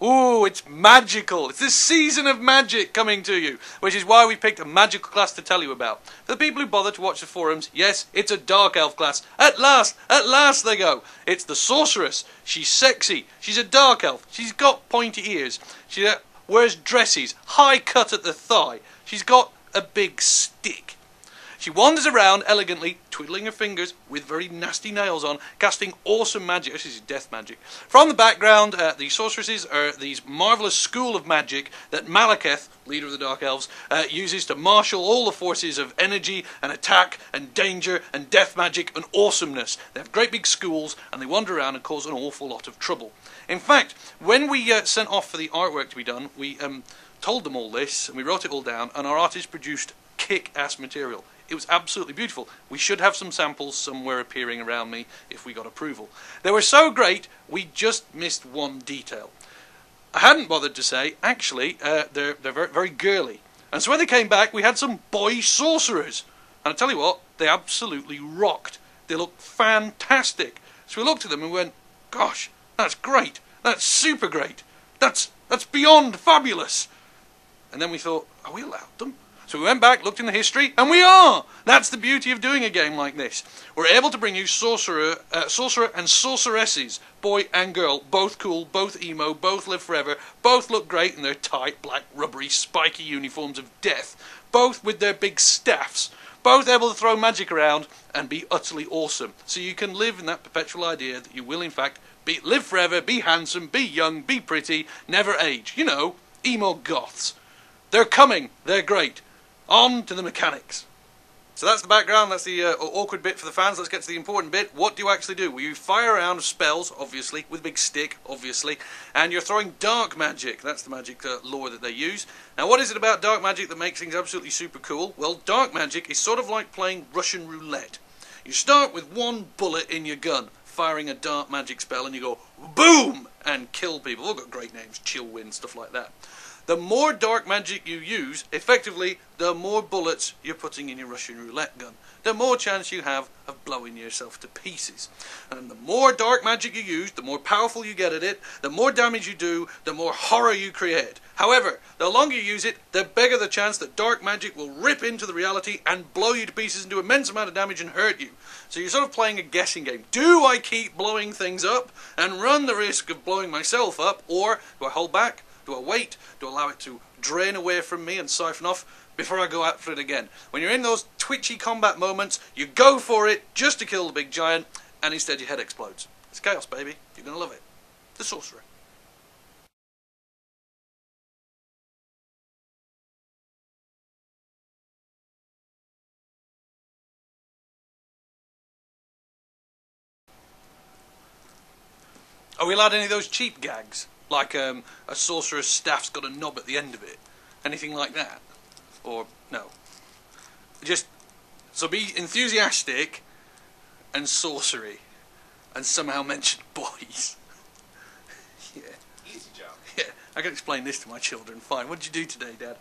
Ooh, it's magical. It's the season of magic coming to you, which is why we picked a magical class to tell you about. For the people who bother to watch the forums, yes, it's a dark elf class. At last they go. It's the Sorceress. She's sexy. She's a dark elf. She's got pointy ears. She wears dresses, high cut at the thigh. She's got a big stick. She wanders around elegantly, twiddling her fingers with very nasty nails on, casting awesome magic. This is death magic. From the background, the sorceresses are these marvellous school of magic that Malekith, leader of the Dark Elves, uses to marshal all the forces of energy and attack and danger and death magic and awesomeness. They have great big schools and they wander around and cause an awful lot of trouble. In fact, when we sent off for the artwork to be done, we told them all this and we wrote it all down, and our artist produced kick-ass material. It was absolutely beautiful. We should have some samples somewhere appearing around me if we got approval. They were so great, we just missed one detail. I hadn't bothered to say, actually, they're very, very girly. And so when they came back, we had some boy sorcerers. And I tell you what, they absolutely rocked. They looked fantastic. So we looked at them and went, gosh, that's great. That's super great. That's beyond fabulous. And then we thought, are we allowed them? So we went back, looked in the history, and we are! That's the beauty of doing a game like this. We're able to bring you sorcerer and sorceresses, boy and girl, both cool, both emo, both live forever, both look great in their tight, black, rubbery, spiky uniforms of death, both with their big staffs, both able to throw magic around and be utterly awesome. So you can live in that perpetual idea that you will in fact live forever, be handsome, be young, be pretty, never age. You know, emo goths. They're coming, they're great. On to the mechanics. So that's the background, that's the awkward bit for the fans. Let's get to the important bit. What do you actually do? Well, you fire around spells, obviously, with a big stick, obviously, and you're throwing dark magic. That's the magic lore that they use. Now, what is it about dark magic that makes things absolutely super cool? Well, dark magic is sort of like playing Russian roulette. You start with one bullet in your gun, firing a dark magic spell, and you go, boom, and kill people. All got great names, Chill Wind, stuff like that. The more dark magic you use, effectively, the more bullets you're putting in your Russian roulette gun. The more chance you have of blowing yourself to pieces. And the more dark magic you use, the more powerful you get at it, the more damage you do, the more horror you create. However, the longer you use it, the bigger the chance that dark magic will rip into the reality and blow you to pieces and do immense amount of damage and hurt you. So you're sort of playing a guessing game. Do I keep blowing things up and run the risk of blowing myself up, or do I hold back? Do I wait? Do I allow it to drain away from me and siphon off before I go after it again? When you're in those twitchy combat moments, you go for it just to kill the big giant, and instead your head explodes. It's chaos, baby. You're going to love it. The Sorcerer. Are we allowed any of those cheap gags? Like a sorcerer's staff's got a knob at the end of it. Anything like that? Or, no. Just, so be enthusiastic and sorcery. And somehow mention boys. Yeah. Easy job. Yeah, I can explain this to my children. Fine. What did you do today, Dad?